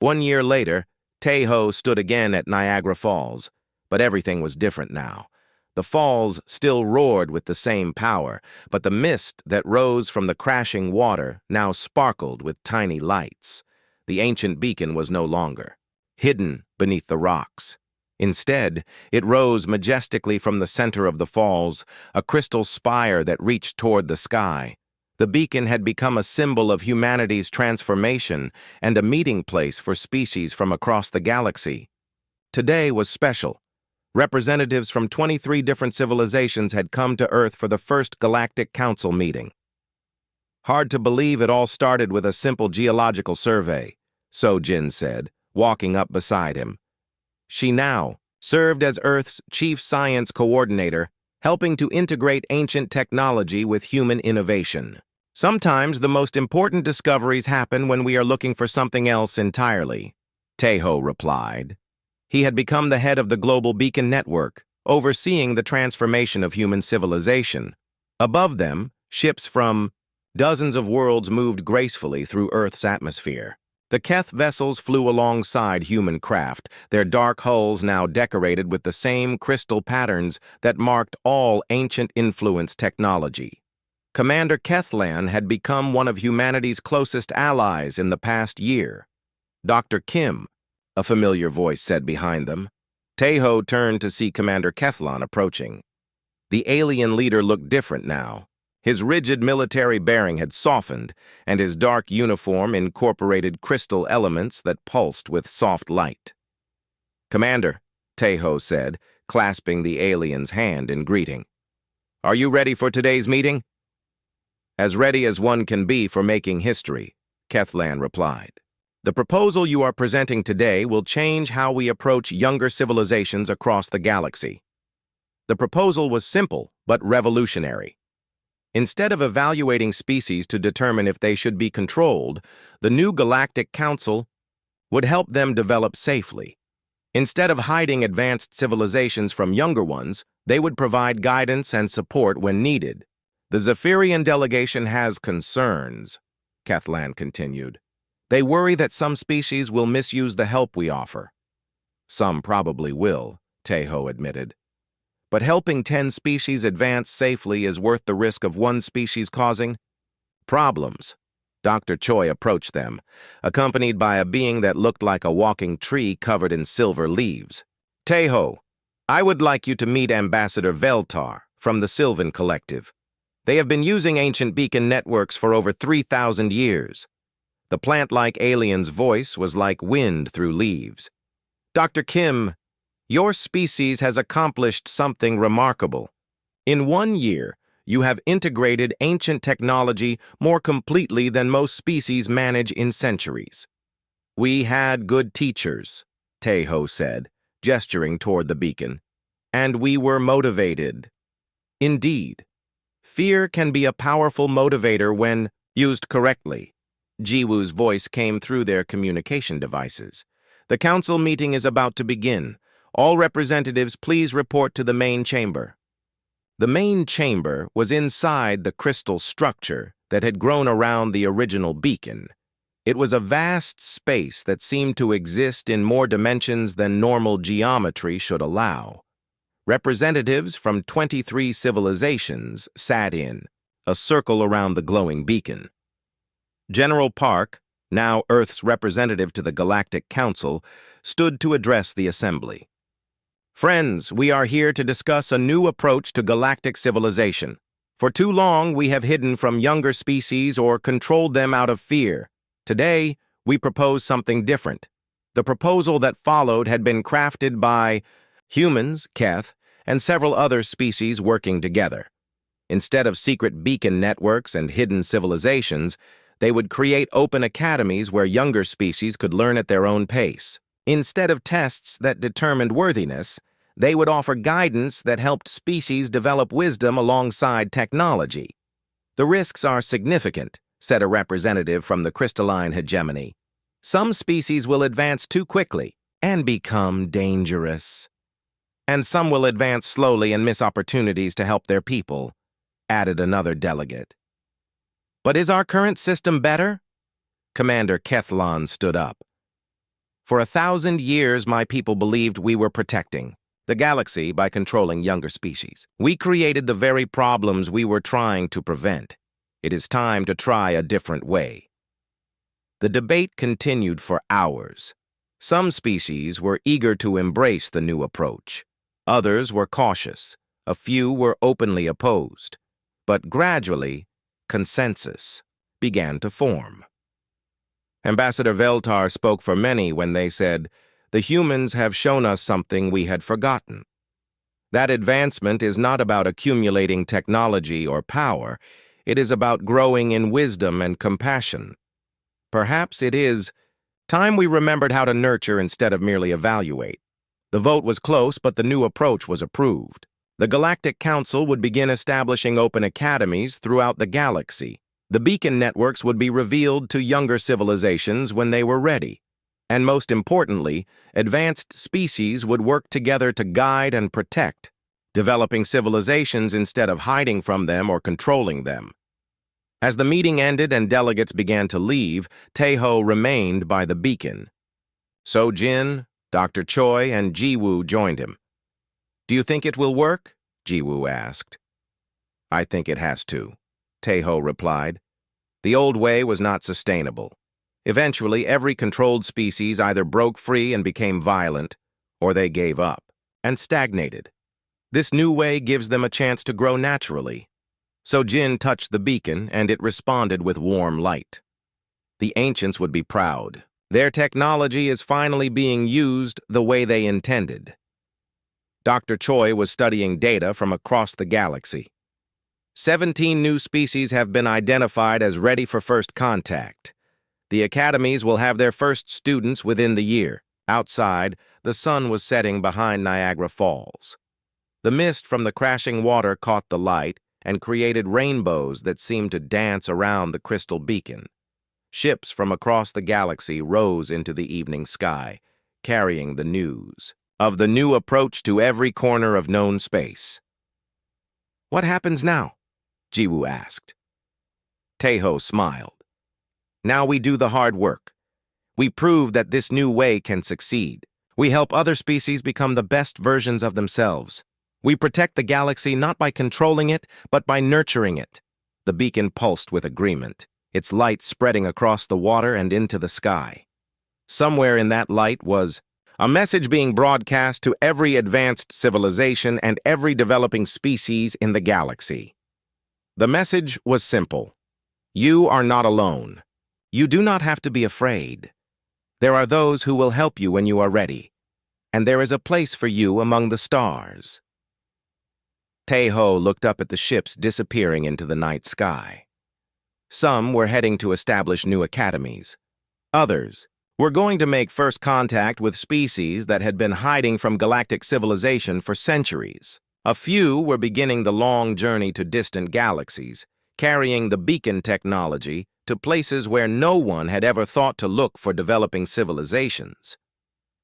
1 year later, Taeho stood again at Niagara Falls, but everything was different now. The falls still roared with the same power, but the mist that rose from the crashing water now sparkled with tiny lights. The ancient beacon was no longer hidden beneath the rocks. Instead, it rose majestically from the center of the falls, a crystal spire that reached toward the sky. The beacon had become a symbol of humanity's transformation and a meeting place for species from across the galaxy. Today was special. Representatives from 23 different civilizations had come to Earth for the first Galactic Council meeting. Hard to believe it all started with a simple geological survey, So-Jin said, walking up beside him. She now served as Earth's chief science coordinator, helping to integrate ancient technology with human innovation. Sometimes the most important discoveries happen when we are looking for something else entirely, Taeho replied. He had become the head of the Global Beacon Network, overseeing the transformation of human civilization. Above them, ships from dozens of worlds moved gracefully through Earth's atmosphere. The Keth vessels flew alongside human craft, their dark hulls now decorated with the same crystal patterns that marked all ancient influence technology. Commander Kethlan had become one of humanity's closest allies in the past year. Dr. Kim, a familiar voice said behind them. Taeho turned to see Commander Kethlan approaching. The alien leader looked different now. His rigid military bearing had softened, and his dark uniform incorporated crystal elements that pulsed with soft light. "Commander," Taeho said, clasping the alien's hand in greeting. "Are you ready for today's meeting?" "As ready as one can be for making history," Kethlan replied. "The proposal you are presenting today will change how we approach younger civilizations across the galaxy." The proposal was simple but revolutionary. Instead of evaluating species to determine if they should be controlled, the new Galactic Council would help them develop safely. Instead of hiding advanced civilizations from younger ones, they would provide guidance and support when needed. "The Zephyrian delegation has concerns," Kethlan continued. "They worry that some species will misuse the help we offer." "Some probably will," Taeho admitted. "But helping 10 species advance safely is worth the risk of one species causing problems." Dr. Choi approached them, accompanied by a being that looked like a walking tree covered in silver leaves. "Taeho, I would like you to meet Ambassador Veltar from the Sylvan Collective. They have been using ancient beacon networks for over 3,000 years. The plant-like alien's voice was like wind through leaves. "Dr. Kim, your species has accomplished something remarkable. In 1 year, you have integrated ancient technology more completely than most species manage in centuries." "We had good teachers," Taeho said, gesturing toward the beacon, "and we were motivated." Indeed, fear can be a powerful motivator when used correctly. Jiwoo's voice came through their communication devices. "The council meeting is about to begin. All representatives, please report to the main chamber." The main chamber was inside the crystal structure that had grown around the original beacon. It was a vast space that seemed to exist in more dimensions than normal geometry should allow. Representatives from 23 civilizations sat in a circle around the glowing beacon. General Park, now Earth's representative to the Galactic Council, stood to address the assembly. "Friends, we are here to discuss a new approach to galactic civilization. For too long, we have hidden from younger species or controlled them out of fear. Today, we propose something different. The proposal that followed had been crafted by humans, Keth, and several other species working together. Instead of secret beacon networks and hidden civilizations, they would create open academies where younger species could learn at their own pace. Instead of tests that determined worthiness, they would offer guidance that helped species develop wisdom alongside technology. "The risks are significant," said a representative from the crystalline hegemony. "Some species will advance too quickly and become dangerous. And some will advance slowly and miss opportunities to help their people," added another delegate. "But is our current system better?" Commander Kethlan stood up. For 1,000 years, my people believed we were protecting the galaxy by controlling younger species. We created the very problems we were trying to prevent. It is time to try a different way. The debate continued for hours. Some species were eager to embrace the new approach. Others were cautious. A few were openly opposed. But gradually, consensus began to form. Ambassador Veltar spoke for many when they said, "The humans have shown us something we had forgotten. That advancement is not about accumulating technology or power. It is about growing in wisdom and compassion. Perhaps it is time we remembered how to nurture instead of merely evaluate." The vote was close, but the new approach was approved. The Galactic Council would begin establishing open academies throughout the galaxy. The beacon networks would be revealed to younger civilizations when they were ready. And most importantly, advanced species would work together to guide and protect, developing civilizations instead of hiding from them or controlling them. As the meeting ended and delegates began to leave, Taeho remained by the beacon. So-Jin, Dr. Choi, and Jiwoo joined him. "Do you think it will work?" Jiwoo asked. "I think it has to," Taeho replied. The old way was not sustainable. Eventually, every controlled species either broke free and became violent, or they gave up and stagnated. This new way gives them a chance to grow naturally. So Jin touched the beacon, and it responded with warm light. The ancients would be proud. Their technology is finally being used the way they intended. Dr. Choi was studying data from across the galaxy. 17 new species have been identified as ready for first contact. The academies will have their first students within the year. Outside, the sun was setting behind Niagara Falls. The mist from the crashing water caught the light and created rainbows that seemed to dance around the crystal beacon. Ships from across the galaxy rose into the evening sky, carrying the news of the new approach to every corner of known space. "What happens now?" Jiwoo asked. Taeho smiled. "Now we do the hard work. We prove that this new way can succeed. We help other species become the best versions of themselves. We protect the galaxy not by controlling it, but by nurturing it." The beacon pulsed with agreement, its light spreading across the water and into the sky. Somewhere in that light was a message being broadcast to every advanced civilization and every developing species in the galaxy. The message was simple. You are not alone. You do not have to be afraid. There are those who will help you when you are ready, and there is a place for you among the stars. Taeho looked up at the ships disappearing into the night sky. Some were heading to establish new academies. Others were going to make first contact with species that had been hiding from galactic civilization for centuries. A few were beginning the long journey to distant galaxies, carrying the beacon technology to places where no one had ever thought to look for developing civilizations.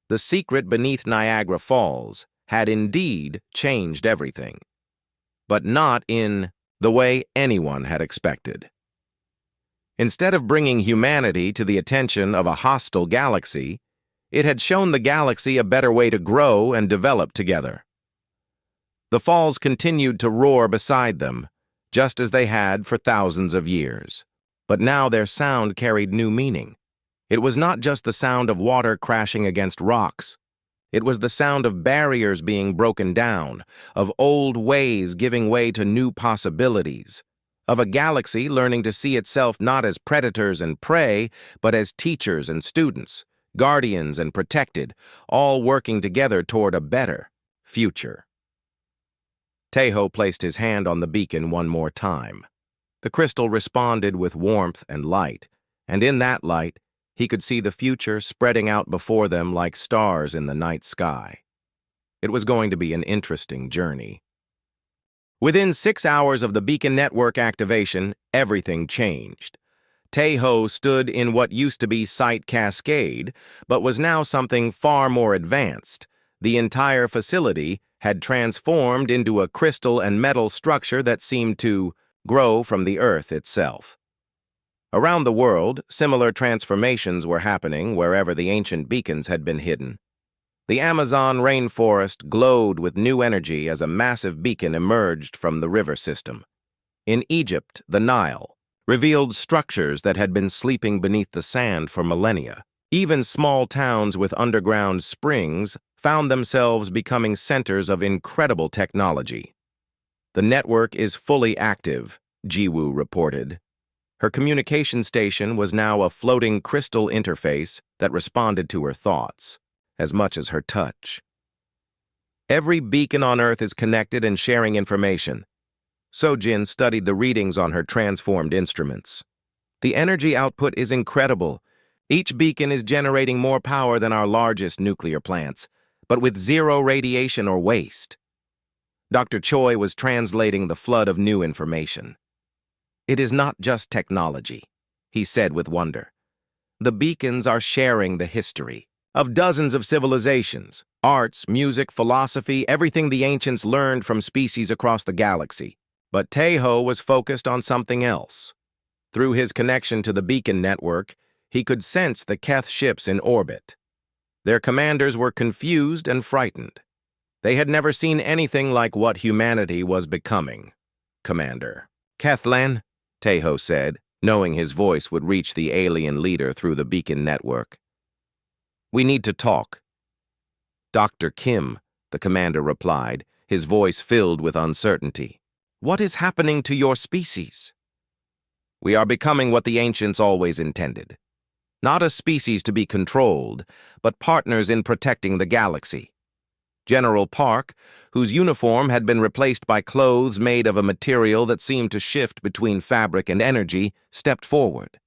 The secret beneath Niagara Falls had indeed changed everything, but not in the way anyone had expected. Instead of bringing humanity to the attention of a hostile galaxy, it had shown the galaxy a better way to grow and develop together. The falls continued to roar beside them, just as they had for thousands of years. But now their sound carried new meaning. It was not just the sound of water crashing against rocks. It was the sound of barriers being broken down, of old ways giving way to new possibilities, of a galaxy learning to see itself not as predators and prey, but as teachers and students, guardians and protected, all working together toward a better future. Taeho placed his hand on the beacon one more time. The crystal responded with warmth and light, and in that light, he could see the future spreading out before them like stars in the night sky. It was going to be an interesting journey. Within 6 hours of the beacon network activation, everything changed. Taeho stood in what used to be Sight Cascade, but was now something far more advanced. The entire facility had transformed into a crystal and metal structure that seemed to grow from the earth itself. Around the world, similar transformations were happening wherever the ancient beacons had been hidden. The Amazon rainforest glowed with new energy as a massive beacon emerged from the river system. In Egypt, the Nile revealed structures that had been sleeping beneath the sand for millennia. Even small towns with underground springs found themselves becoming centers of incredible technology. The network is fully active, Jiwoo reported. Her communication station was now a floating crystal interface that responded to her thoughts, as much as her touch. Every beacon on Earth is connected and sharing information. Sojin studied the readings on her transformed instruments. The energy output is incredible. Each beacon is generating more power than our largest nuclear plants, but with zero radiation or waste. Dr. Choi was translating the flood of new information. It is not just technology, he said with wonder. The beacons are sharing the history of dozens of civilizations, arts, music, philosophy, everything the ancients learned from species across the galaxy. But Taeho was focused on something else. Through his connection to the beacon network, he could sense the Keth ships in orbit. Their commanders were confused and frightened. They had never seen anything like what humanity was becoming. Commander. Kethlan, Taeho said, knowing his voice would reach the alien leader through the beacon network. We need to talk. Dr. Kim, the commander replied, his voice filled with uncertainty. What is happening to your species? We are becoming what the ancients always intended. Not a species to be controlled, but partners in protecting the galaxy. General Park, whose uniform had been replaced by clothes made of a material that seemed to shift between fabric and energy, stepped forward.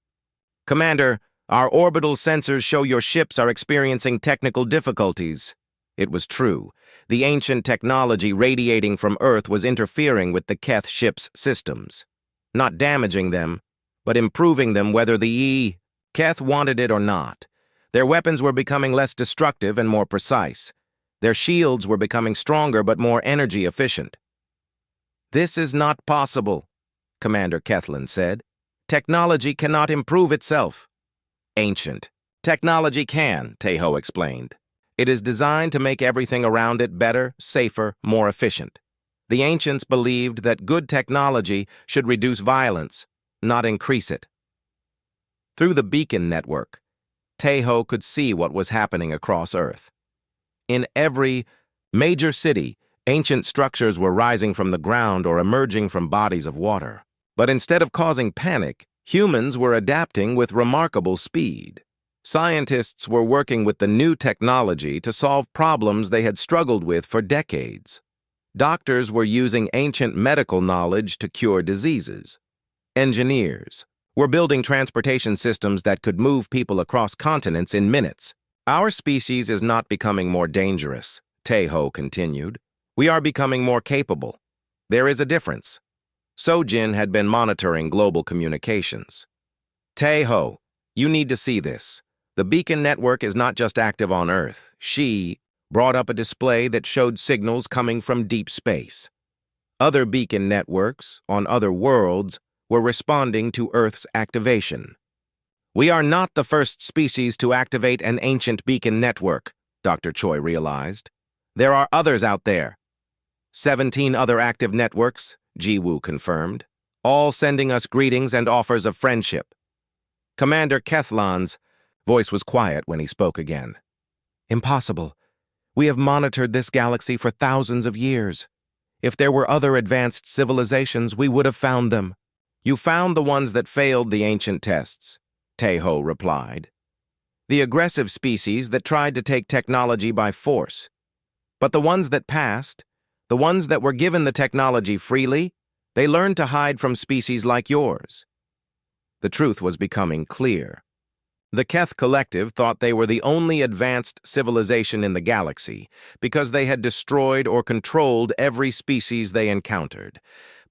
Commander, our orbital sensors show your ships are experiencing technical difficulties. It was true. The ancient technology radiating from Earth was interfering with the Keth ships' systems. Not damaging them, but improving them whether the Keth wanted it or not. Their weapons were becoming less destructive and more precise. Their shields were becoming stronger but more energy efficient. This is not possible, Commander Kethlan said. Technology cannot improve itself. Ancient. Technology can, Taeho explained. It is designed to make everything around it better, safer, more efficient. The ancients believed that good technology should reduce violence, not increase it. Through the beacon network, Taeho could see what was happening across Earth. In every major city, ancient structures were rising from the ground or emerging from bodies of water. But instead of causing panic, humans were adapting with remarkable speed. Scientists were working with the new technology to solve problems they had struggled with for decades. Doctors were using ancient medical knowledge to cure diseases. Engineers were building transportation systems that could move people across continents in minutes. Our species is not becoming more dangerous, Taeho continued. We are becoming more capable. There is a difference. Sojin had been monitoring global communications. Taeho, you need to see this. The beacon network is not just active on Earth. She brought up a display that showed signals coming from deep space. Other beacon networks, on other worlds, were responding to Earth's activation. We are not the first species to activate an ancient beacon network, Dr. Choi realized. There are others out there. 17 other active networks, Jiwoo confirmed, all sending us greetings and offers of friendship. Commander Kethlan's voice was quiet when he spoke again. Impossible. We have monitored this galaxy for thousands of years. If there were other advanced civilizations, we would have found them. You found the ones that failed the ancient tests, Taeho replied. The aggressive species that tried to take technology by force. But the ones that passed, the ones that were given the technology freely, they learned to hide from species like yours. The truth was becoming clear. The Keth Collective thought they were the only advanced civilization in the galaxy because they had destroyed or controlled every species they encountered.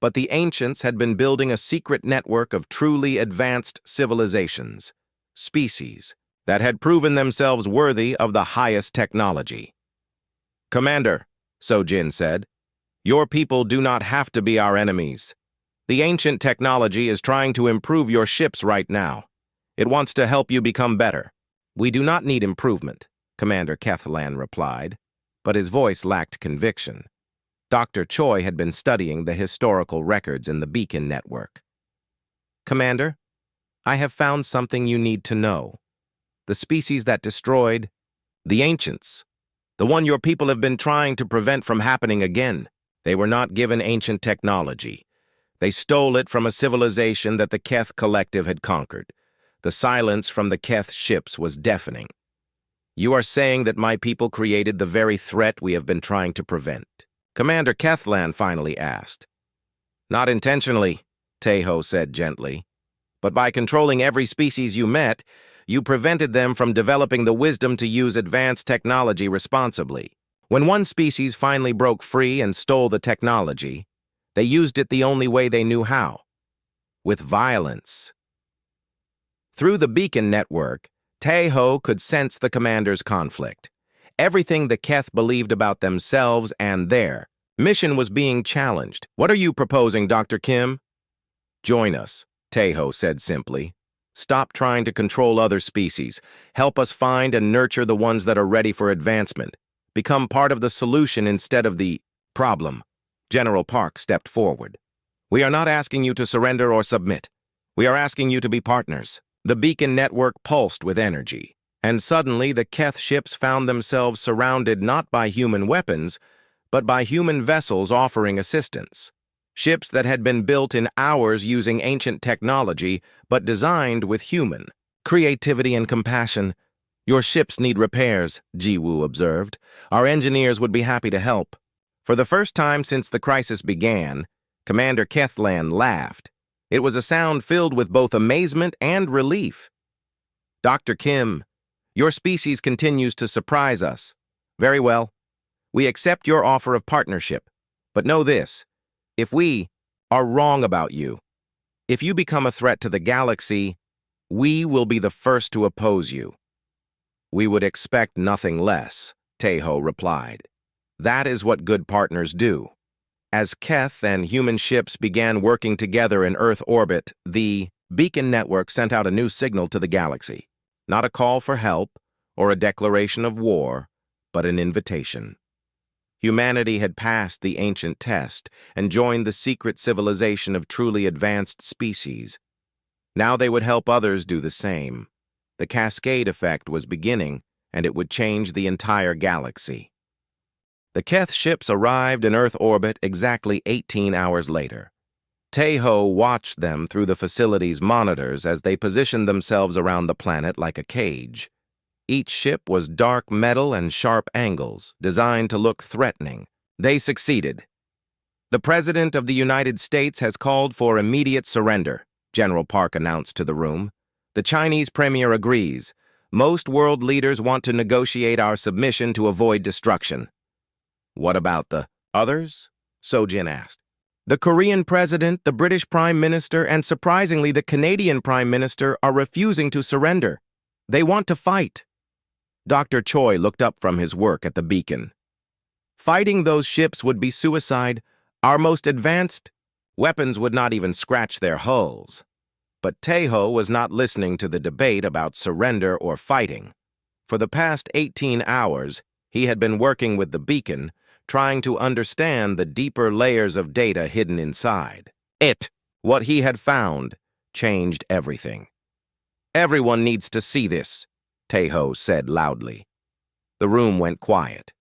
But the ancients had been building a secret network of truly advanced civilizations, species, that had proven themselves worthy of the highest technology. Commander, Sojin said, your people do not have to be our enemies. The ancient technology is trying to improve your ships right now. It wants to help you become better. We do not need improvement, Commander Kethlan replied, but his voice lacked conviction. Dr. Choi had been studying the historical records in the Beacon Network. Commander, I have found something you need to know. The species that destroyed the ancients, the one your people have been trying to prevent from happening again. They were not given ancient technology. They stole it from a civilization that the Keth Collective had conquered. The silence from the Keth ships was deafening. You are saying that my people created the very threat we have been trying to prevent? Commander Kethlan finally asked. Not intentionally, Taeho said gently. But by controlling every species you met, you prevented them from developing the wisdom to use advanced technology responsibly. When one species finally broke free and stole the technology, they used it the only way they knew how, with violence. Through the Beacon Network, Taeho could sense the commander's conflict. Everything the Keth believed about themselves and their mission was being challenged. What are you proposing, Dr. Kim? Join us, Taeho said simply. Stop trying to control other species. Help us find and nurture the ones that are ready for advancement. Become part of the solution instead of the problem. General Park stepped forward. We are not asking you to surrender or submit. We are asking you to be partners. The Beacon Network pulsed with energy, and suddenly the Keth ships found themselves surrounded not by human weapons, but by human vessels offering assistance. Ships that had been built in hours using ancient technology, but designed with human creativity and compassion. Your ships need repairs, Jiwoo observed. Our engineers would be happy to help. For the first time since the crisis began, Commander Kethlan laughed. It was a sound filled with both amazement and relief. Dr. Kim, your species continues to surprise us. Very well. We accept your offer of partnership. But know this. If we are wrong about you, if you become a threat to the galaxy, we will be the first to oppose you. We would expect nothing less, Taeho replied. That is what good partners do. As Keth and human ships began working together in Earth orbit, the Beacon Network sent out a new signal to the galaxy. Not a call for help or a declaration of war, but an invitation. Humanity had passed the ancient test and joined the secret civilization of truly advanced species. Now they would help others do the same. The cascade effect was beginning, and it would change the entire galaxy. The Keth ships arrived in Earth orbit exactly 18 hours later. Taeho watched them through the facility's monitors as they positioned themselves around the planet like a cage. Each ship was dark metal and sharp angles, designed to look threatening. They succeeded. The President of the United States has called for immediate surrender, General Park announced to the room. The Chinese Premier agrees. Most world leaders want to negotiate our submission to avoid destruction. What about the others? Sojin asked. The Korean President, the British Prime Minister, and surprisingly the Canadian Prime Minister are refusing to surrender. They want to fight. Dr. Choi looked up from his work at the beacon. Fighting those ships would be suicide. Our most advanced weapons would not even scratch their hulls. But Taeho was not listening to the debate about surrender or fighting. For the past 18 hours, he had been working with the beacon, trying to understand the deeper layers of data hidden inside. What he had found, changed everything. Everyone needs to see this, Taeho said loudly. The room went quiet.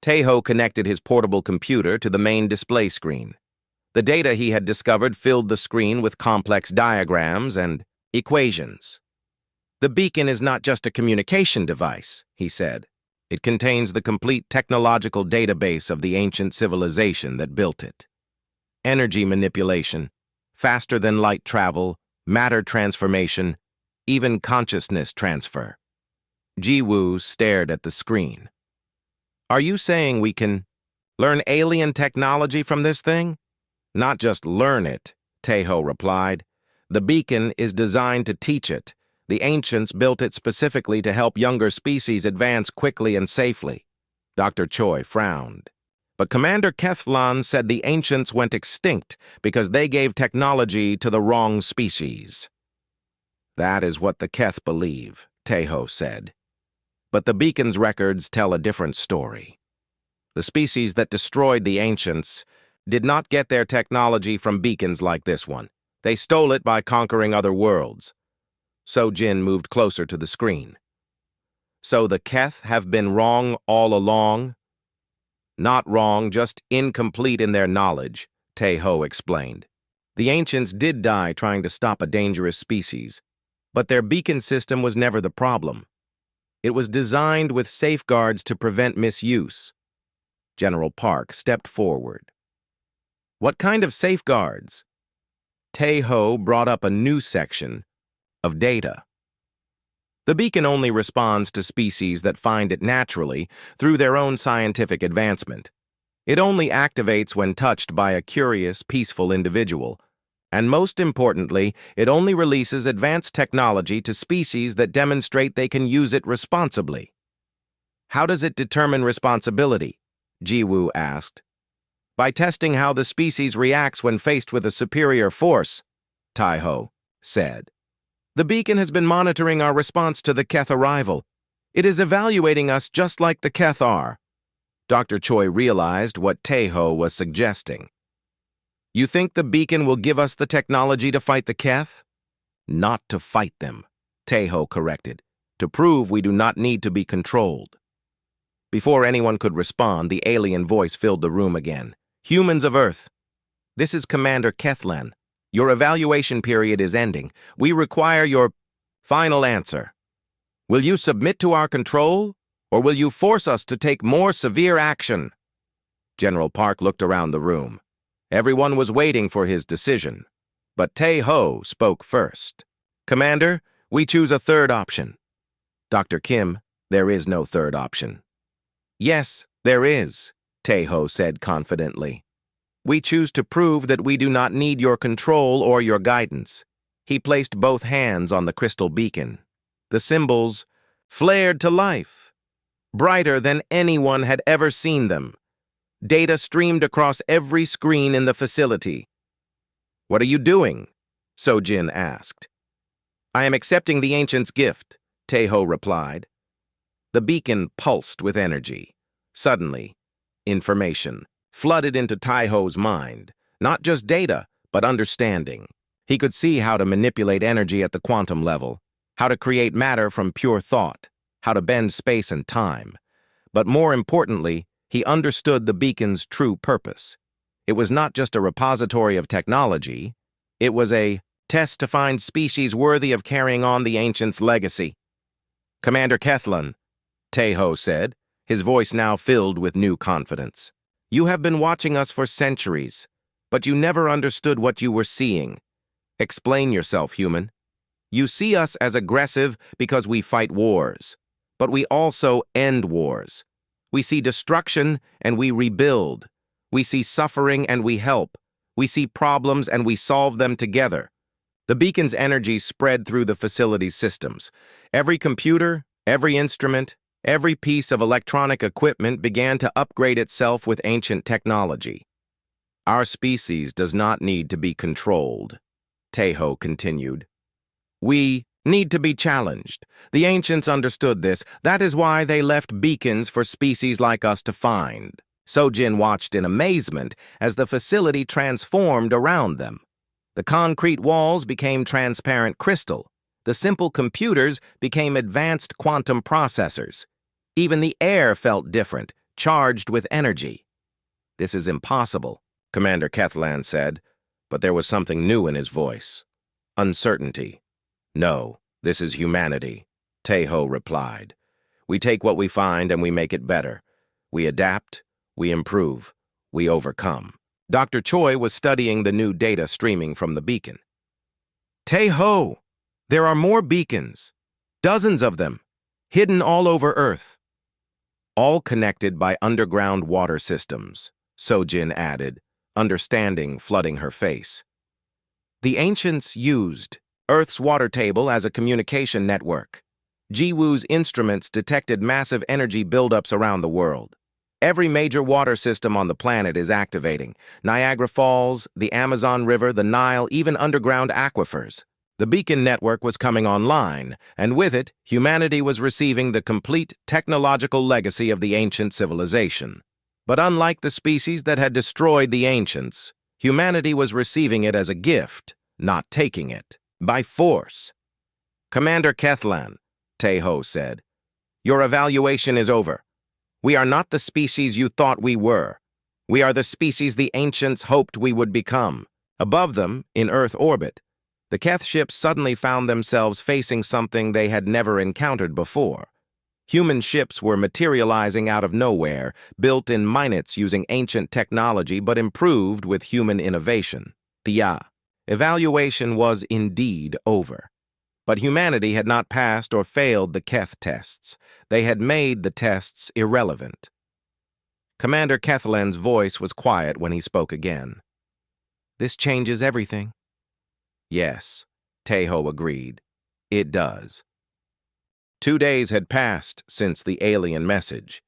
Taeho connected his portable computer to the main display screen. The data he had discovered filled the screen with complex diagrams and equations. The beacon is not just a communication device, he said. It contains the complete technological database of the ancient civilization that built it. Energy manipulation, faster than light travel, matter transformation, even consciousness transfer. Jiwoo stared at the screen. Are you saying we can learn alien technology from this thing? Not just learn it, Taeho replied. The beacon is designed to teach it. The ancients built it specifically to help younger species advance quickly and safely. Dr. Choi frowned. But Commander Kethlan said the ancients went extinct because they gave technology to the wrong species. That is what the Keth believe, Teho said. But the beacon's records tell a different story. The species that destroyed the ancients did not get their technology from beacons like this one. They stole it by conquering other worlds. Sojin moved closer to the screen. So the Keth have been wrong all along? Not wrong, just incomplete in their knowledge, Teho explained. The ancients did die trying to stop a dangerous species, but their beacon system was never the problem. It was designed with safeguards to prevent misuse. General Park stepped forward. What kind of safeguards? Teho brought up a new section of data. The beacon only responds to species that find it naturally through their own scientific advancement. It only activates when touched by a curious, peaceful individual. And most importantly, it only releases advanced technology to species that demonstrate they can use it responsibly. How does it determine responsibility? Jiwoo asked. By testing how the species reacts when faced with a superior force, Taiho said. The beacon has been monitoring our response to the Keth arrival. It is evaluating us just like the Keth are. Dr. Choi realized what Teho was suggesting. You think the beacon will give us the technology to fight the Keth? Not to fight them, Teho corrected, to prove we do not need to be controlled. Before anyone could respond, the alien voice filled the room again. Humans of Earth, this is Commander Kethlan. Your evaluation period is ending. We require your final answer. Will you submit to our control, or will you force us to take more severe action? General Park looked around the room. Everyone was waiting for his decision. But Teho spoke first. Commander, we choose a third option. Dr. Kim, there is no third option. Yes, there is, Teho said confidently. We choose to prove that we do not need your control or your guidance. He placed both hands on the crystal beacon. The symbols flared to life, brighter than anyone had ever seen them. Data streamed across every screen in the facility. What are you doing? Sojin asked. I am accepting the ancient's gift, Teho replied. The beacon pulsed with energy. Suddenly, information flooded into Taiho's mind, not just data, but understanding. He could see how to manipulate energy at the quantum level, how to create matter from pure thought, how to bend space and time. But more importantly, he understood the beacon's true purpose. It was not just a repository of technology, it was a test to find species worthy of carrying on the ancients' legacy. Commander Kethlan, Teho said, his voice now filled with new confidence. You have been watching us for centuries, but you never understood what you were seeing. Explain yourself, human. You see us as aggressive because we fight wars, but we also end wars. We see destruction and we rebuild. We see suffering and we help. We see problems and we solve them together. The beacon's energy spread through the facility's systems. Every computer, every instrument, every piece of electronic equipment began to upgrade itself with ancient technology. Our species does not need to be controlled, Teho continued. We need to be challenged. The ancients understood this. That is why they left beacons for species like us to find. Sojin watched in amazement as the facility transformed around them. The concrete walls became transparent crystal. The simple computers became advanced quantum processors. Even the air felt different, charged with energy. This is impossible, Commander Kethlan said, but there was something new in his voice. Uncertainty. No, this is humanity, Teho replied. We take what we find and we make it better. We adapt, we improve, we overcome. Dr. Choi was studying the new data streaming from the beacon. Teho! There are more beacons, dozens of them, hidden all over Earth. All connected by underground water systems, Sojin added, understanding flooding her face. The ancients used Earth's water table as a communication network. Jiwoo's instruments detected massive energy buildups around the world. Every major water system on the planet is activating. Niagara Falls, the Amazon River, the Nile, even underground aquifers. The beacon network was coming online, and with it, humanity was receiving the complete technological legacy of the ancient civilization. But unlike the species that had destroyed the ancients, humanity was receiving it as a gift, not taking it, by force. "Commander Kethlan," Teho said, "your evaluation is over. We are not the species you thought we were. We are the species the ancients hoped we would become." Above them, in Earth orbit, the Keth ships suddenly found themselves facing something they had never encountered before. Human ships were materializing out of nowhere, built in minutes using ancient technology but improved with human innovation. The evaluation was indeed over. But humanity had not passed or failed the Keth tests. They had made the tests irrelevant. Commander Kethlan's voice was quiet when he spoke again. "This changes everything." "Yes," Teho agreed. "It does." 2 days had passed since the alien message.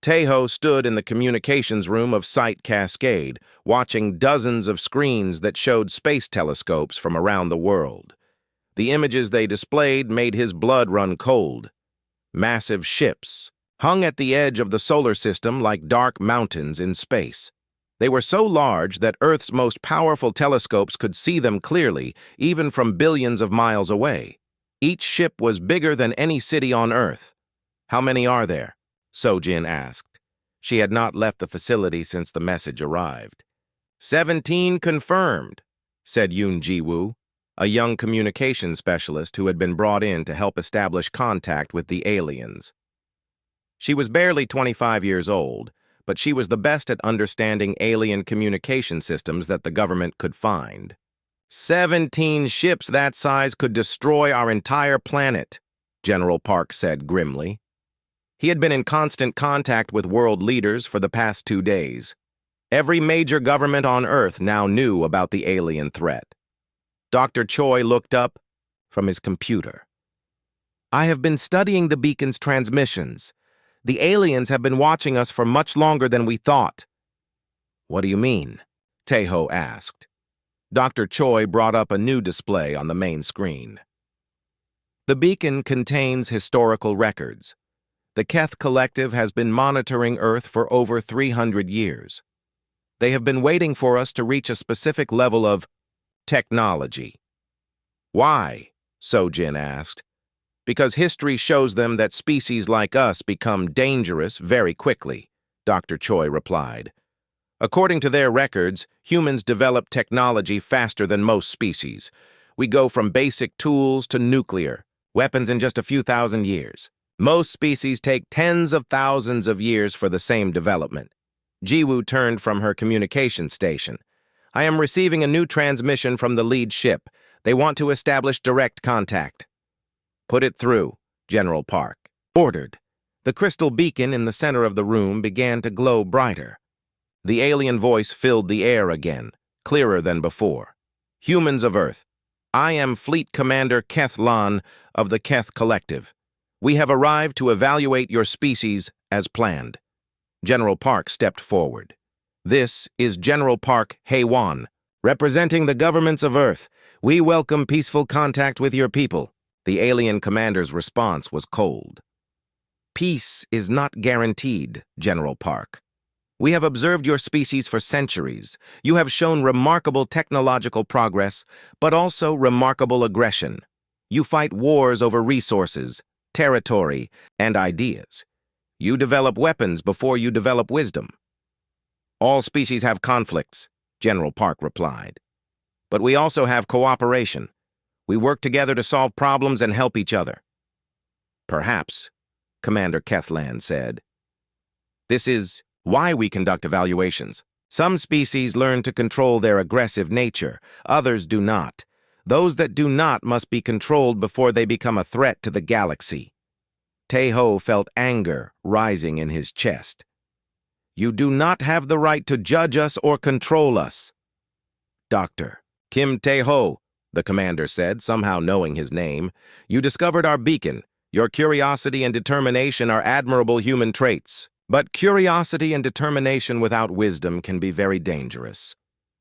Teho stood in the communications room of Site Cascade, watching dozens of screens that showed space telescopes from around the world. The images they displayed made his blood run cold. Massive ships hung at the edge of the solar system like dark mountains in space. They were so large that Earth's most powerful telescopes could see them clearly, even from billions of miles away. Each ship was bigger than any city on Earth. "How many are there?" Sojin asked. She had not left the facility since the message arrived. 17 confirmed, said Yoon Ji-woo, a young communication specialist who had been brought in to help establish contact with the aliens. She was barely 25 years old, but she was the best at understanding alien communication systems that the government could find. 17 ships that size could destroy our entire planet, General Park said grimly. He had been in constant contact with world leaders for the past 2 days. Every major government on Earth now knew about the alien threat. Dr. Choi looked up from his computer. "I have been studying the beacon's transmissions. The aliens have been watching us for much longer than we thought." "What do you mean?" Teho asked. Dr. Choi brought up a new display on the main screen. The beacon contains historical records. The Keth Collective has been monitoring Earth for over 300 years. They have been waiting for us to reach a specific level of technology. "Why?" Sojin asked. "Because history shows them that species like us become dangerous very quickly," Dr. Choi replied. "According to their records, humans develop technology faster than most species. We go from basic tools to nuclear weapons in just a few thousand years. Most species take tens of thousands of years for the same development." Jiwoo turned from her communication station. "I am receiving a new transmission from the lead ship. They want to establish direct contact." "Put it through," General Park ordered. The crystal beacon in the center of the room began to glow brighter. The alien voice filled the air again, clearer than before. "Humans of Earth, I am Fleet Commander Kethlan of the Keth Collective. We have arrived to evaluate your species as planned." General Park stepped forward. "This is General Park Haewon, representing the governments of Earth. We welcome peaceful contact with your people." The alien commander's response was cold. "Peace is not guaranteed, General Park. We have observed your species for centuries. You have shown remarkable technological progress, but also remarkable aggression. You fight wars over resources, territory, and ideas. You develop weapons before you develop wisdom." "All species have conflicts," General Park replied. "But we also have cooperation. We work together to solve problems and help each other." "Perhaps," Commander Kethlan said. "This is why we conduct evaluations. Some species learn to control their aggressive nature, others do not. Those that do not must be controlled before they become a threat to the galaxy." Teho felt anger rising in his chest. "You do not have the right to judge us or control us." "Dr. Kim Teho," the commander said, somehow knowing his name, "you discovered our beacon. Your curiosity and determination are admirable human traits. But curiosity and determination without wisdom can be very dangerous.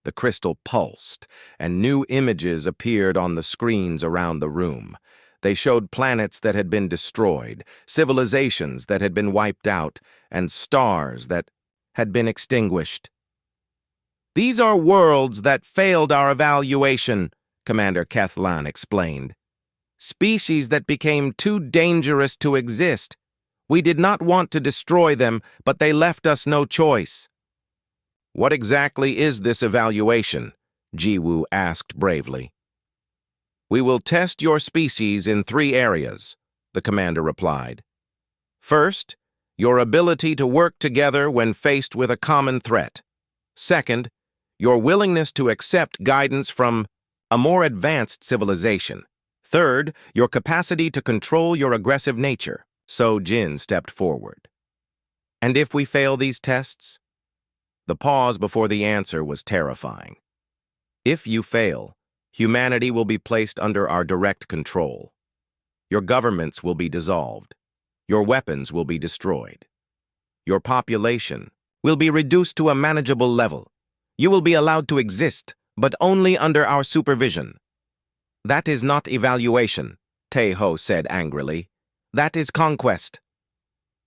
The crystal pulsed, and new images appeared on the screens around the room. They showed planets that had been destroyed, civilizations that had been wiped out, and stars that had been extinguished. "These are worlds that failed our evaluation," Commander Kethlan explained. "Species that became too dangerous to exist. We did not want to destroy them, but they left us no choice." "What exactly is this evaluation?" Jiwoo asked bravely. "We will test your species in 3 areas," the commander replied. "First, your ability to work together when faced with a common threat. Second, your willingness to accept guidance from a more advanced civilization. Third, your capacity to control your aggressive nature." So Jin stepped forward. "And if we fail these tests?" The pause before the answer was terrifying. "If you fail, humanity will be placed under our direct control. Your governments will be dissolved. Your weapons will be destroyed. Your population will be reduced to a manageable level. You will be allowed to exist, but only under our supervision." "That is not evaluation," Tae-ho said angrily. "That is conquest."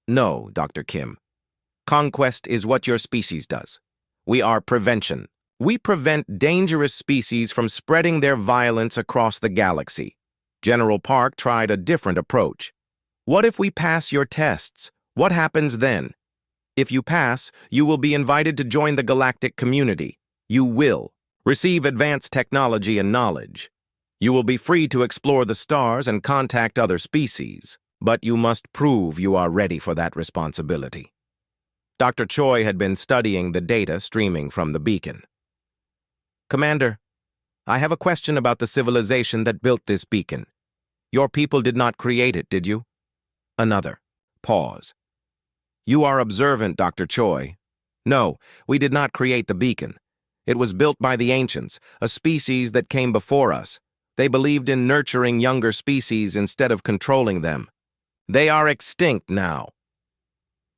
"No, Dr. Kim. Conquest is what your species does. We are prevention. We prevent dangerous species from spreading their violence across the galaxy." General Park tried a different approach. "What if we pass your tests? What happens then? If you pass, you will be invited to join the galactic community. You will receive advanced technology and knowledge. You will be free to explore the stars and contact other species. But you must prove you are ready for that responsibility." Dr. Choi had been studying the data streaming from the beacon. "Commander, I have a question about the civilization that built this beacon. Your people did not create it, did you?" Another pause. "You are observant, Dr. Choi. No, we did not create the beacon. It was built by the ancients, a species that came before us. They believed in nurturing younger species instead of controlling them. They are extinct now."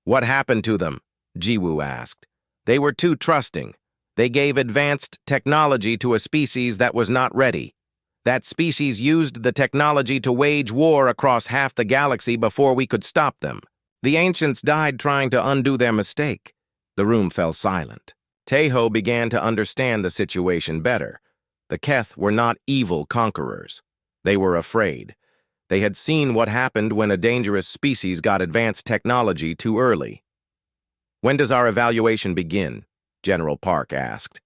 "What happened to them?" Jiwoo asked. "They were too trusting. They gave advanced technology to a species that was not ready. That species used the technology to wage war across half the galaxy before we could stop them. The ancients died trying to undo their mistake." The room fell silent. Tae-ho began to understand the situation better. The Keth were not evil conquerors. They were afraid. They had seen what happened when a dangerous species got advanced technology too early. "When does our evaluation begin?" General Park asked.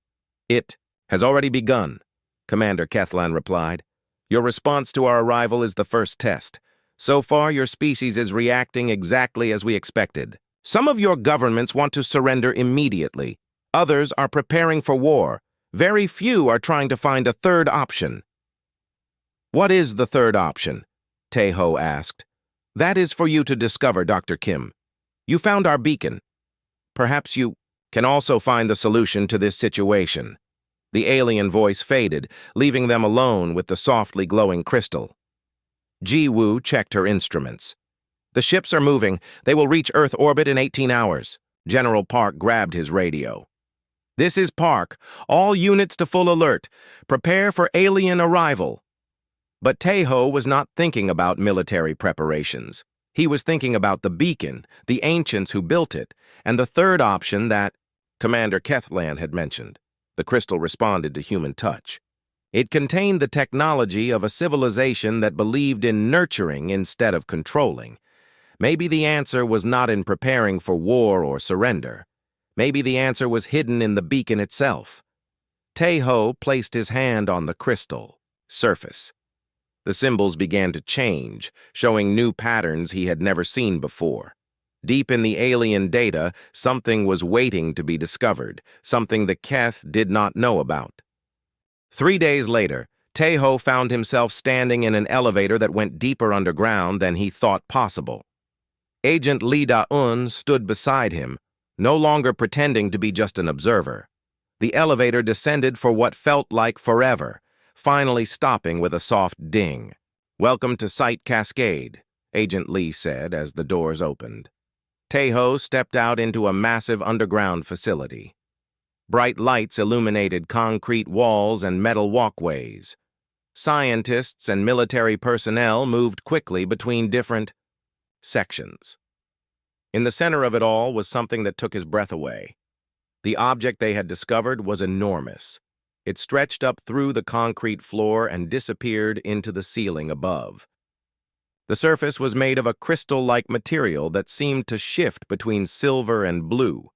"It has already begun," Commander Kethlan replied. "Your response to our arrival is the first test. So far, your species is reacting exactly as we expected. Some of your governments want to surrender immediately. Others are preparing for war. Very few are trying to find a third option." "What is the third option?" Tae-ho asked. "That is for you to discover, Dr. Kim. You found our beacon. Perhaps you can also find the solution to this situation." The alien voice faded, leaving them alone with the softly glowing crystal. Jiwoo checked her instruments. "The ships are moving. They will reach Earth orbit in 18 hours. General Park grabbed his radio. "This is Park. All units to full alert. Prepare for alien arrival." But Tae-ho was not thinking about military preparations. He was thinking about the beacon, the ancients who built it, and the third option that Commander Kethlan had mentioned. The crystal responded to human touch. It contained the technology of a civilization that believed in nurturing instead of controlling. Maybe the answer was not in preparing for war or surrender. Maybe the answer was hidden in the beacon itself. Tae-ho placed his hand on the crystal surface. The symbols began to change, showing new patterns he had never seen before. Deep in the alien data, something was waiting to be discovered, something the Keth did not know about. 3 days later, Tae-ho found himself standing in an elevator that went deeper underground than he thought possible. Agent Lee Da-un stood beside him, no longer pretending to be just an observer. The elevator descended for what felt like forever, finally stopping with a soft ding. "Welcome to Site Cascade," Agent Lee said as the doors opened. Tae-ho stepped out into a massive underground facility. Bright lights illuminated concrete walls and metal walkways. Scientists and military personnel moved quickly between different sections. In the center of it all was something that took his breath away. The object they had discovered was enormous. It stretched up through the concrete floor and disappeared into the ceiling above. The surface was made of a crystal-like material that seemed to shift between silver and blue.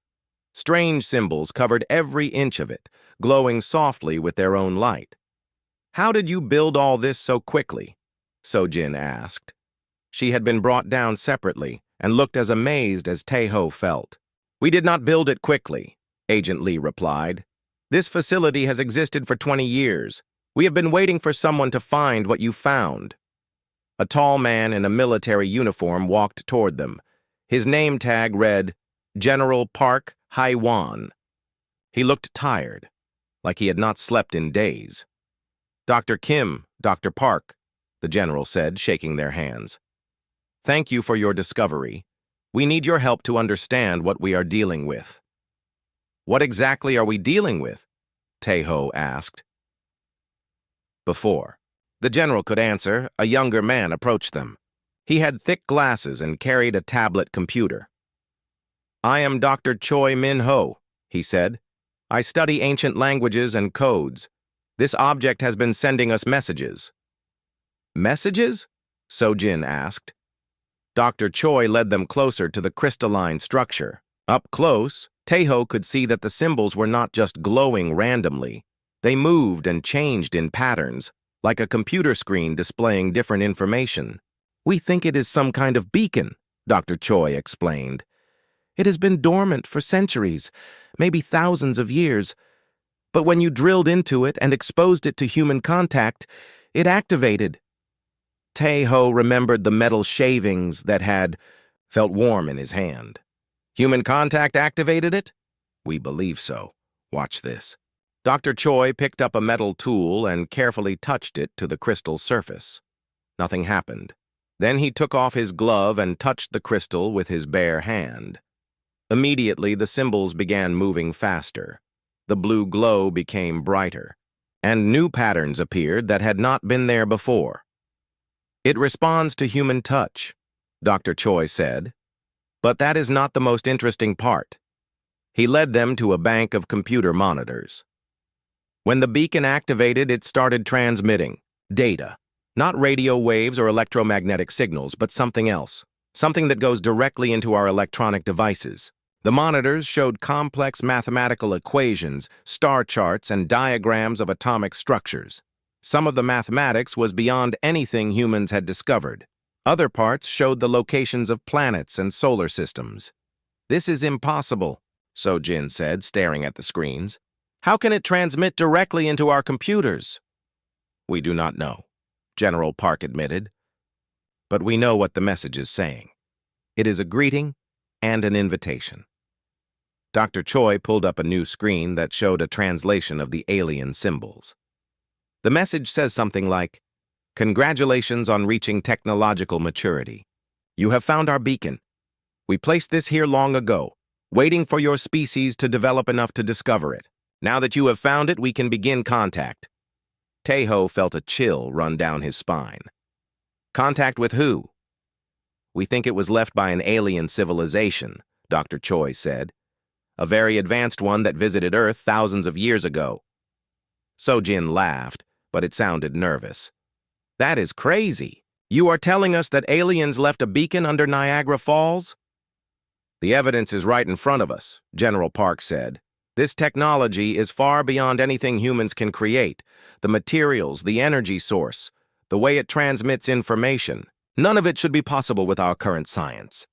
Strange symbols covered every inch of it, glowing softly with their own light. "How did you build all this so quickly?" Sojin asked. She had been brought down separately and looked as amazed as Tae-ho felt. "We did not build it quickly," Agent Lee replied. "This facility has existed for 20 years. We have been waiting for someone to find what you found." A tall man in a military uniform walked toward them. His name tag read, General Park Haiwan. He looked tired, like he had not slept in days. "Dr. Kim, Dr. Park," the general said, shaking their hands. "Thank you for your discovery. We need your help to understand what we are dealing with." "What exactly are we dealing with?" Tae-ho asked. Before the general could answer, a younger man approached them. He had thick glasses and carried a tablet computer. "I am Dr. Choi Min-ho," he said. "I study ancient languages and codes. This object has been sending us messages." "Messages?" Sojin asked. Dr. Choi led them closer to the crystalline structure. Up close, Tae-ho could see that the symbols were not just glowing randomly. They moved and changed in patterns, like a computer screen displaying different information. "We think it is some kind of beacon," Dr. Choi explained. "It has been dormant for centuries, maybe thousands of years. But when you drilled into it and exposed it to human contact, it activated." Tae-ho remembered the metal shavings that had felt warm in his hand. "Human contact activated it?" "We believe so. Watch this." Dr. Choi picked up a metal tool and carefully touched it to the crystal surface. Nothing happened. Then he took off his glove and touched the crystal with his bare hand. Immediately, the symbols began moving faster. The blue glow became brighter, and new patterns appeared that had not been there before. "It responds to human touch," Dr. Choi said. "But that is not the most interesting part." He led them to a bank of computer monitors. When the beacon activated, it started transmitting data. Not radio waves or electromagnetic signals, but something else. Something that goes directly into our electronic devices. The monitors showed complex mathematical equations, star charts, and diagrams of atomic structures. Some of the mathematics was beyond anything humans had discovered. Other parts showed the locations of planets and solar systems. "This is impossible," Sojin said, staring at the screens. "How can it transmit directly into our computers?" "We do not know," General Park admitted. "But we know what the message is saying. It is a greeting and an invitation." Dr. Choi pulled up a new screen that showed a translation of the alien symbols. The message says something like, "Congratulations on reaching technological maturity. You have found our beacon. We placed this here long ago, waiting for your species to develop enough to discover it. Now that you have found it, we can begin contact." Tae-ho felt a chill run down his spine. "Contact with who?" "We think it was left by an alien civilization," Dr. Choi said. "A very advanced one that visited Earth thousands of years ago." Sojin laughed, but it sounded nervous. "That is crazy. You are telling us that aliens left a beacon under Niagara Falls?" "The evidence is right in front of us," General Park said. "This technology is far beyond anything humans can create. The materials, the energy source, the way it transmits information. None of it should be possible with our current science."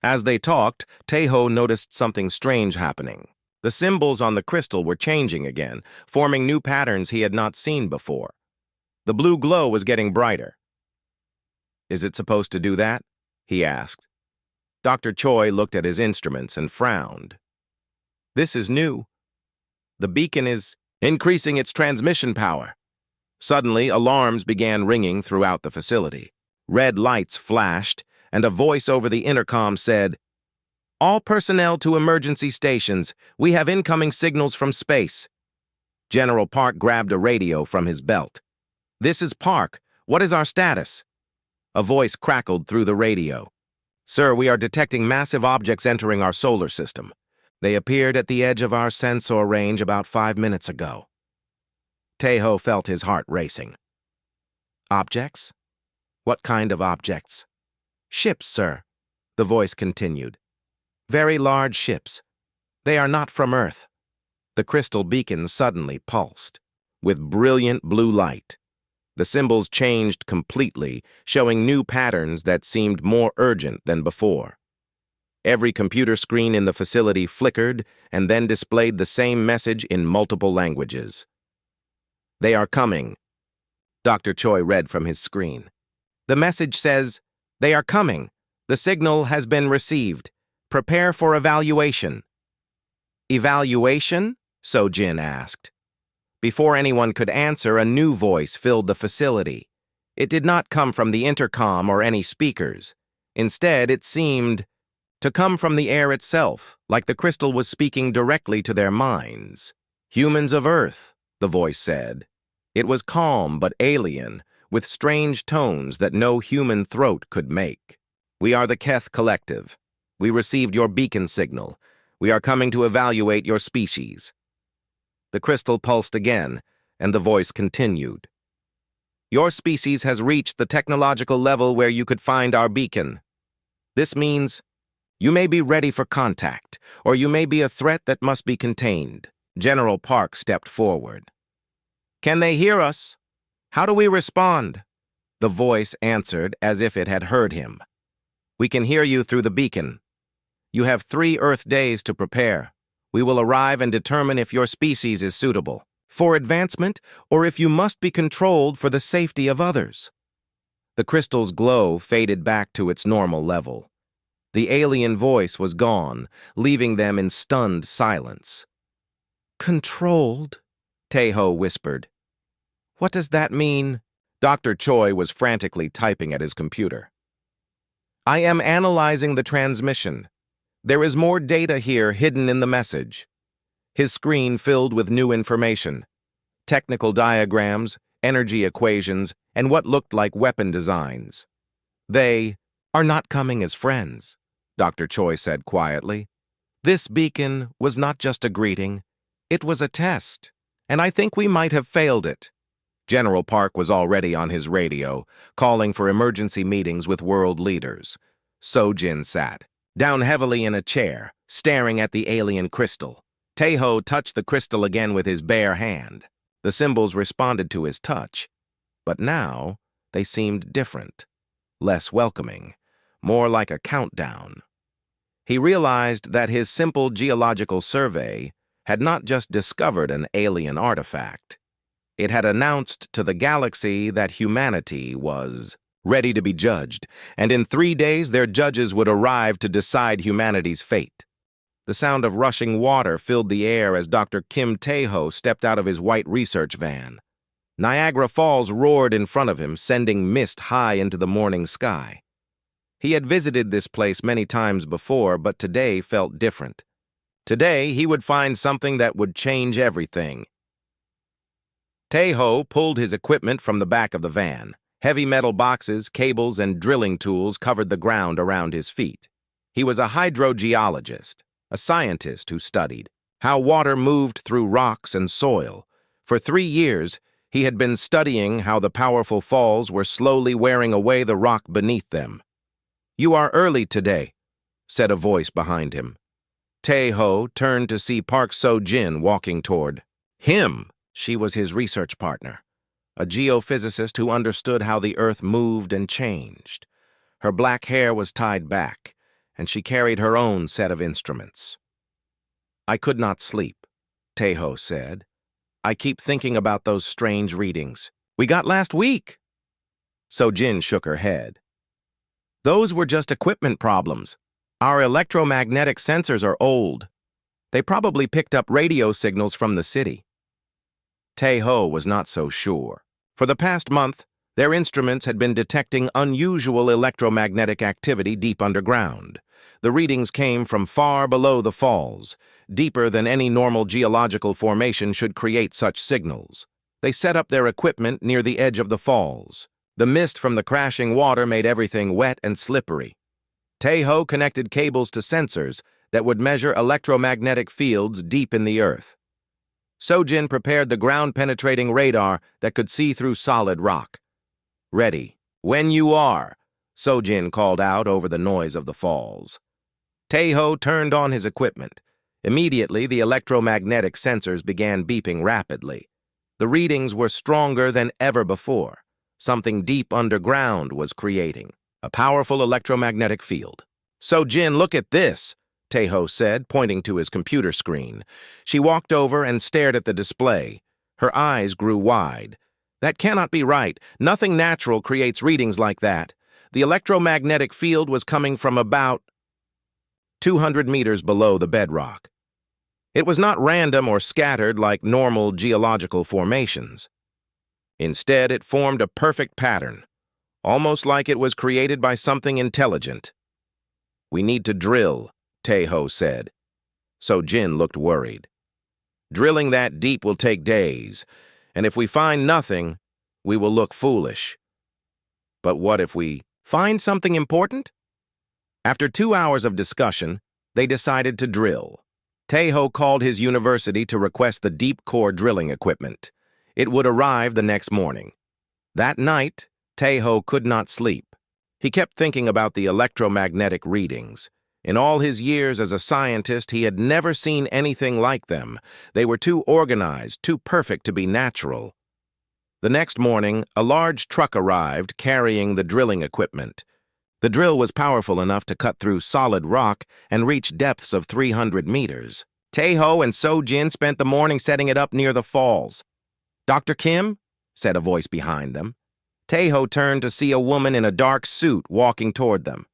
As they talked, Tae-ho noticed something strange happening. The symbols on the crystal were changing again, forming new patterns he had not seen before. The blue glow was getting brighter. "Is it supposed to do that?" he asked. Dr. Choi looked at his instruments and frowned. "This is new. The beacon is increasing its transmission power." Suddenly, alarms began ringing throughout the facility. Red lights flashed, and a voice over the intercom said, All personnel to emergency stations. We have incoming signals from space. General Park grabbed a radio from his belt. This is Park. What is our status? A voice crackled through the radio. Sir, we are detecting massive objects entering our solar system. They appeared at the edge of our sensor range about 5 minutes ago. Tae-ho felt his heart racing. Objects? What kind of objects? Ships, sir, the voice continued. Very large ships. They are not from Earth. The crystal beacon suddenly pulsed, with brilliant blue light. The symbols changed completely, showing new patterns that seemed more urgent than before. Every computer screen in the facility flickered and then displayed the same message in multiple languages. They are coming, Dr. Choi read from his screen. The message says, they are coming. The signal has been received. Prepare for evaluation. Evaluation? So-jin asked. Before anyone could answer, a new voice filled the facility. It did not come from the intercom or any speakers. Instead, it seemed to come from the air itself, like the crystal was speaking directly to their minds. Humans of Earth, the voice said. It was calm but alien, with strange tones that no human throat could make. We are the Keth Collective. We received your beacon signal. We are coming to evaluate your species. The crystal pulsed again, and the voice continued. Your species has reached the technological level where you could find our beacon. This means you may be ready for contact, or you may be a threat that must be contained. General Park stepped forward. Can they hear us? How do we respond? The voice answered as if it had heard him. We can hear you through the beacon. You have 3 Earth days to prepare. We will arrive and determine if your species is suitable for advancement or if you must be controlled for the safety of others. The crystal's glow faded back to its normal level. The alien voice was gone, leaving them in stunned silence. Controlled? Tae-ho whispered. What does that mean? Dr. Choi was frantically typing at his computer. I am analyzing the transmission. There is more data here hidden in the message. His screen filled with new information. Technical diagrams, energy equations, and what looked like weapon designs. They are not coming as friends, Dr. Choi said quietly. This beacon was not just a greeting. It was a test, and I think we might have failed it. General Park was already on his radio, calling for emergency meetings with world leaders. So-jin sat, down heavily in a chair, staring at the alien crystal. Tae-ho touched the crystal again with his bare hand. The symbols responded to his touch, but now they seemed different, less welcoming, more like a countdown. He realized that his simple geological survey had not just discovered an alien artifact. It had announced to the galaxy that humanity was ready to be judged, and in 3 days their judges would arrive to decide humanity's fate. The sound of rushing water filled the air as Dr. Kim Tae-ho stepped out of his white research van. Niagara Falls roared in front of him, sending mist high into the morning sky. He had visited this place many times before, but today felt different. Today, he would find something that would change everything. Tae-ho pulled his equipment from the back of the van. Heavy metal boxes, cables, and drilling tools covered the ground around his feet. He was a hydrogeologist, a scientist who studied how water moved through rocks and soil. For 3 years, he had been studying how the powerful falls were slowly wearing away the rock beneath them. You are early today, said a voice behind him. Tae-ho turned to see Park So-jin walking toward him. She was his research partner, a geophysicist who understood how the earth moved and changed. Her black hair was tied back, and she carried her own set of instruments. I could not sleep, Tae-ho said. I keep thinking about those strange readings we got last week. So-jin shook her head. Those were just equipment problems. Our electromagnetic sensors are old. They probably picked up radio signals from the city. Tae-ho was not so sure. For the past month, their instruments had been detecting unusual electromagnetic activity deep underground. The readings came from far below the falls, deeper than any normal geological formation should create such signals. They set up their equipment near the edge of the falls. The mist from the crashing water made everything wet and slippery. Tae-ho connected cables to sensors that would measure electromagnetic fields deep in the earth. Sojin prepared the ground-penetrating radar that could see through solid rock. "Ready. When you are," Sojin called out over the noise of the falls. Tae-ho turned on his equipment. Immediately, the electromagnetic sensors began beeping rapidly. The readings were stronger than ever before. Something deep underground was creating a powerful electromagnetic field. "Sojin, look at this," Tae-ho said, pointing to his computer screen. She walked over and stared at the display. Her eyes grew wide. "That cannot be right. Nothing natural creates readings like that. The electromagnetic field was coming from about 200 meters below the bedrock. It was not random or scattered like normal geological formations. Instead, it formed a perfect pattern, almost like it was created by something intelligent." "We need to drill," Tae-ho said. Sojin looked worried. "Drilling that deep will take days, and if we find nothing, we will look foolish." "But what if we find something important?" After 2 hours of discussion, they decided to drill. Tae-ho called his university to request the deep core drilling equipment. It would arrive the next morning. That night, Tae-ho could not sleep. He kept thinking about the electromagnetic readings. In all his years as a scientist, he had never seen anything like them. They were too organized, too perfect to be natural. The next morning, a large truck arrived carrying the drilling equipment. The drill was powerful enough to cut through solid rock and reach depths of 300 meters. Tae-ho and Sojin spent the morning setting it up near the falls. "Dr. Kim?" said a voice behind them. Tae-ho turned to see a woman in a dark suit walking toward them.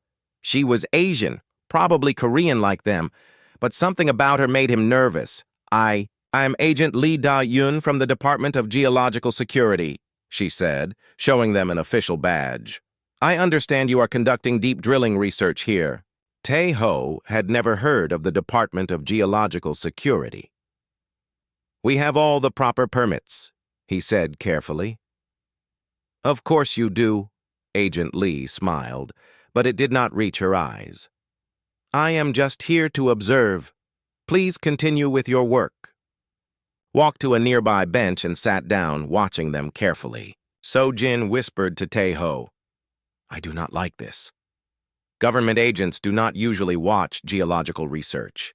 She was Asian, probably Korean like them, but something about her made him nervous. I'm Agent Lee Da-yoon from the Department of Geological Security," she said, showing them an official badge. "I understand you are conducting deep drilling research here." Tae-ho had never heard of the Department of Geological Security. "We have all the proper permits," he said carefully. "Of course you do," Agent Lee smiled, but it did not reach her eyes. "I am just here to observe. Please continue with your work." Walked to a nearby bench and sat down, watching them carefully. Sojin whispered to Tae-ho, "I do not like this. Government agents do not usually watch geological research."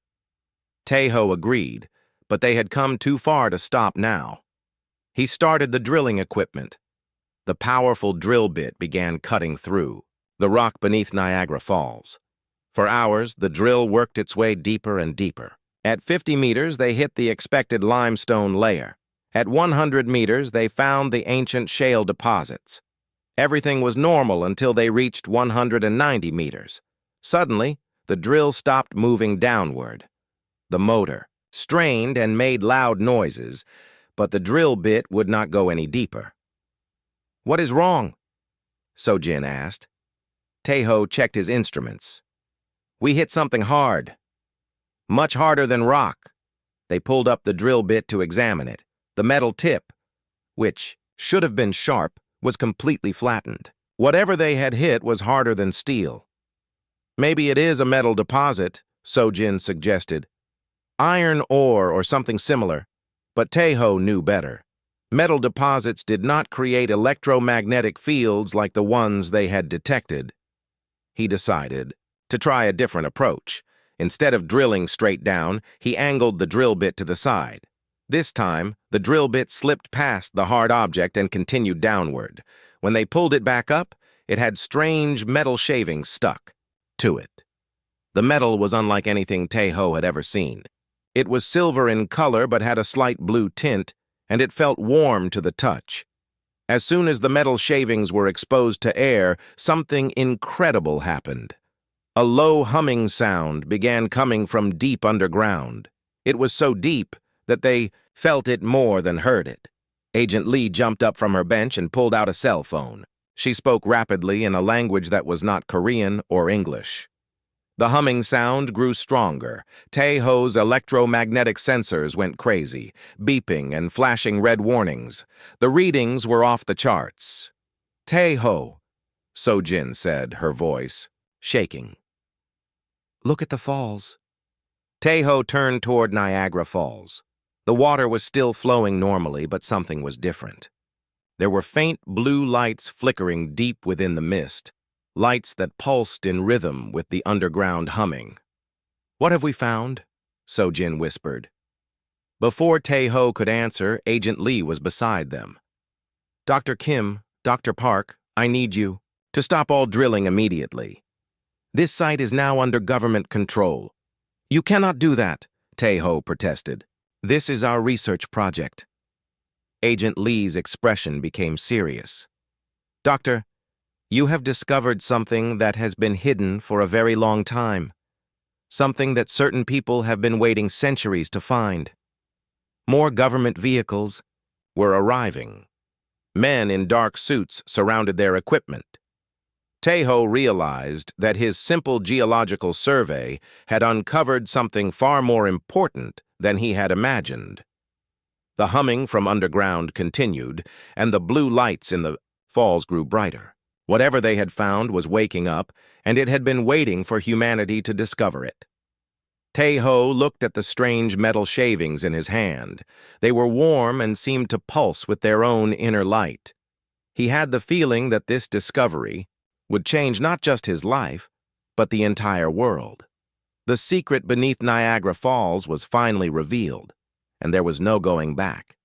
Tae-ho agreed, but they had come too far to stop now. He started the drilling equipment. The powerful drill bit began cutting through the rock beneath Niagara Falls. For hours, the drill worked its way deeper and deeper. At 50 meters, they hit the expected limestone layer. At 100 meters, they found the ancient shale deposits. Everything was normal until they reached 190 meters. Suddenly, the drill stopped moving downward. The motor strained and made loud noises, but the drill bit would not go any deeper. "What is wrong?" Sojin asked. Tae-ho checked his instruments. "We hit something hard. Much harder than rock." They pulled up the drill bit to examine it. The metal tip, which should have been sharp, was completely flattened. Whatever they had hit was harder than steel. "Maybe it is a metal deposit," Sojin suggested. "Iron ore or something similar." But Tae-ho knew better. Metal deposits did not create electromagnetic fields like the ones they had detected. He decided to try a different approach. Instead of drilling straight down, he angled the drill bit to the side. This time, the drill bit slipped past the hard object and continued downward. When they pulled it back up, it had strange metal shavings stuck to it. The metal was unlike anything Tae-ho had ever seen. It was silver in color but had a slight blue tint, and it felt warm to the touch. As soon as the metal shavings were exposed to air, something incredible happened. A low humming sound began coming from deep underground. It was so deep that they felt it more than heard it. Agent Lee jumped up from her bench and pulled out a cell phone. She spoke rapidly in a language that was not Korean or English. The humming sound grew stronger. Tae-ho's electromagnetic sensors went crazy, beeping and flashing red warnings. The readings were off the charts. Tae-ho, So-jin said, her voice shaking. Look at the falls. Tae-ho turned toward Niagara Falls. The water was still flowing normally, but something was different. There were faint blue lights flickering deep within the mist, lights that pulsed in rhythm with the underground humming. What have we found? So-jin whispered. Before Tae-ho could answer, Agent Lee was beside them. Dr. Kim, Dr. Park, I need you to stop all drilling immediately. This site is now under government control. You cannot do that, Tae-ho protested. This is our research project. Agent Lee's expression became serious. Doctor, you have discovered something that has been hidden for a very long time. Something that certain people have been waiting centuries to find. More government vehicles were arriving. Men in dark suits surrounded their equipment. Tae-ho realized that his simple geological survey had uncovered something far more important than he had imagined. The humming from underground continued, and the blue lights in the falls grew brighter. Whatever they had found was waking up, and it had been waiting for humanity to discover it. Tae-ho looked at the strange metal shavings in his hand. They were warm and seemed to pulse with their own inner light. He had the feeling that this discovery would change not just his life, but the entire world. The secret beneath Niagara Falls was finally revealed, and there was no going back.